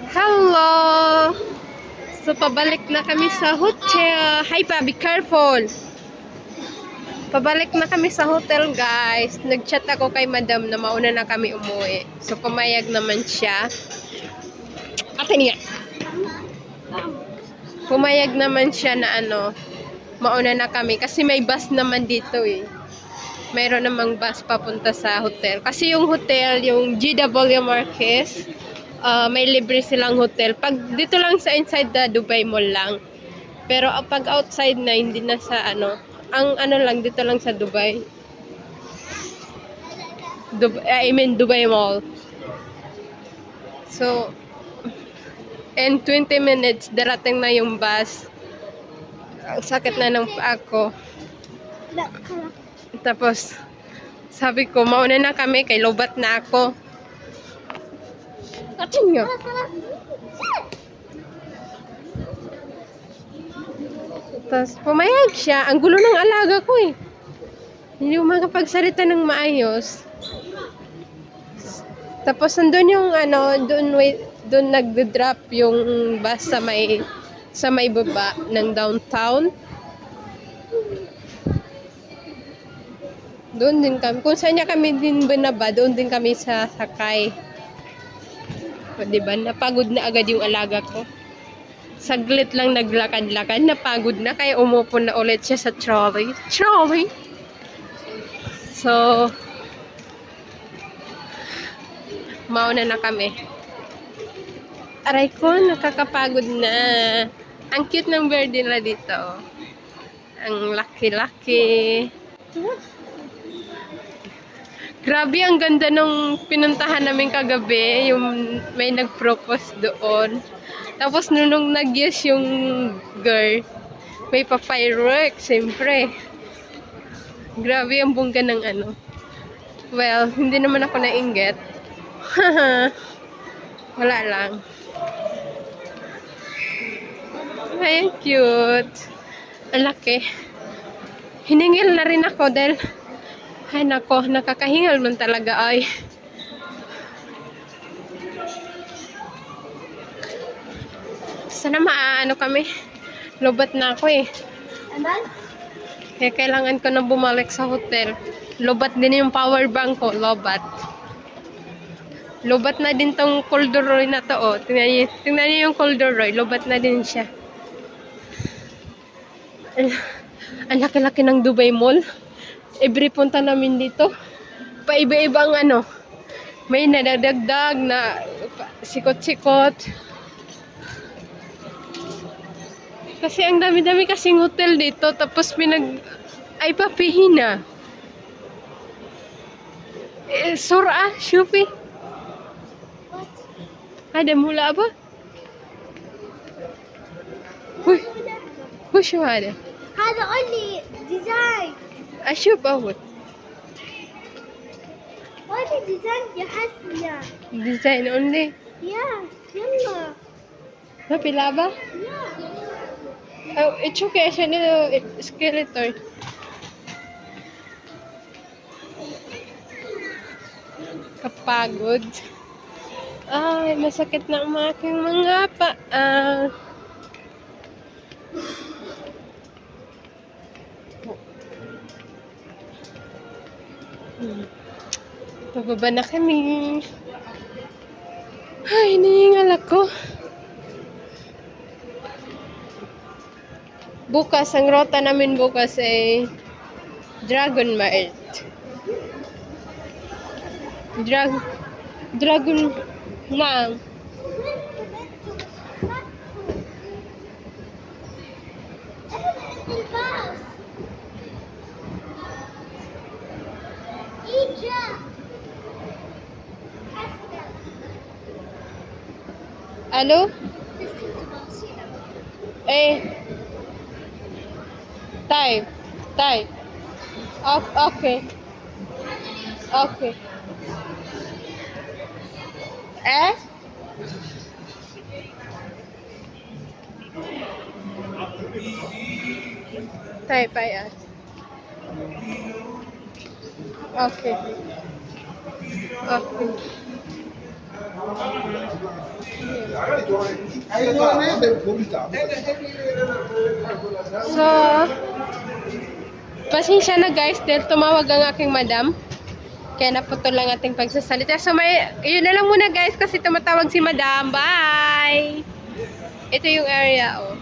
Hello! So, pabalik na kami sa hotel. Hi pa, be careful! Pabalik na kami sa hotel, guys. Nag-chat ako kay madam na mauna na kami umuwi. So, pumayag naman siya. Ate niya! Pumayag naman siya na mauna na kami. Kasi may bus naman dito eh. Mayroon namang bus papunta sa hotel. Kasi yung hotel, yung GW Marquez, may libre silang hotel. Pag dito lang sa inside the Dubai Mall lang. Pero pag outside na, hindi na sa ang lang dito lang sa Dubai. Dubai Mall. So, in 20 minutes, darating na yung bus. Ang sakit na ng paa ko. Tapos, sabi ko, mauna na kami, kay lobat na ako. Atin nyo. Tapos, pumayag siya. Ang gulo ng alaga ko eh. Hindi ko makapagsalita ng maayos. Tapos, nandun yung doon nag-drop yung bus sa may baba ng downtown. Doon din kami. Kung saan niya kami din binaba, doon din kami sasakay. O, diba? Napagod na agad yung alaga ko. Saglit lang naglakad-lakad, napagod na, kaya umupo na ulit siya sa trolley. So, mauna na kami. Aray ko, nakakapagod na. Ang cute ng bird nila dito. Ang laki-laki. Grabe, ang ganda nung pinuntahan namin kagabi. Yung may nag-propose doon. Tapos nung nag-yes yung girl, may pa-fireworks, siyempre. Grabe ang bongga ng Well, hindi naman ako nainggit. Wala lang. Ay, ang cute. Ang laki. Hiningil na rin ako dahil ay nako, nakakahingal man talaga ay. Sana kami. Lobat na ako eh. Kaya kailangan ko na bumalik sa hotel. Lobat din yung power bank ko. Lobat na din tong corduroy na to. Oh. Tingnan niyo yung corduroy. Lobat na din siya. Ang laki-laki ng Dubai Mall. Every punta namin dito. Paiba-ibang may nadadagdag na sikot-sikot. Kasi ang dami-dami kasing hotel dito. Tapos ay papihina. Sura, Shufi. Ada mula apa? وش هذا؟ هذا only design. أشوف أول. only design يا حسنة. Design only. Yeah, يلا. ما في لعبة؟ Yeah. Oh, it's okay عشان skeleton. Kapagod. Ay, masakit na ang aking mga paa. Pababa na kami. Ay, hinihingal ako. Bukas, ang rota namin bukas ay Dragon Mart. Dragon na. Ano? Type. Okay. Type I ask. Okay. So, pasensya na guys, dahil tumawag ang aking madam. Kaya naputol lang ating pagsasalita. So, yun na lang muna guys kasi tumatawag si madam. Bye! Ito yung area, oh.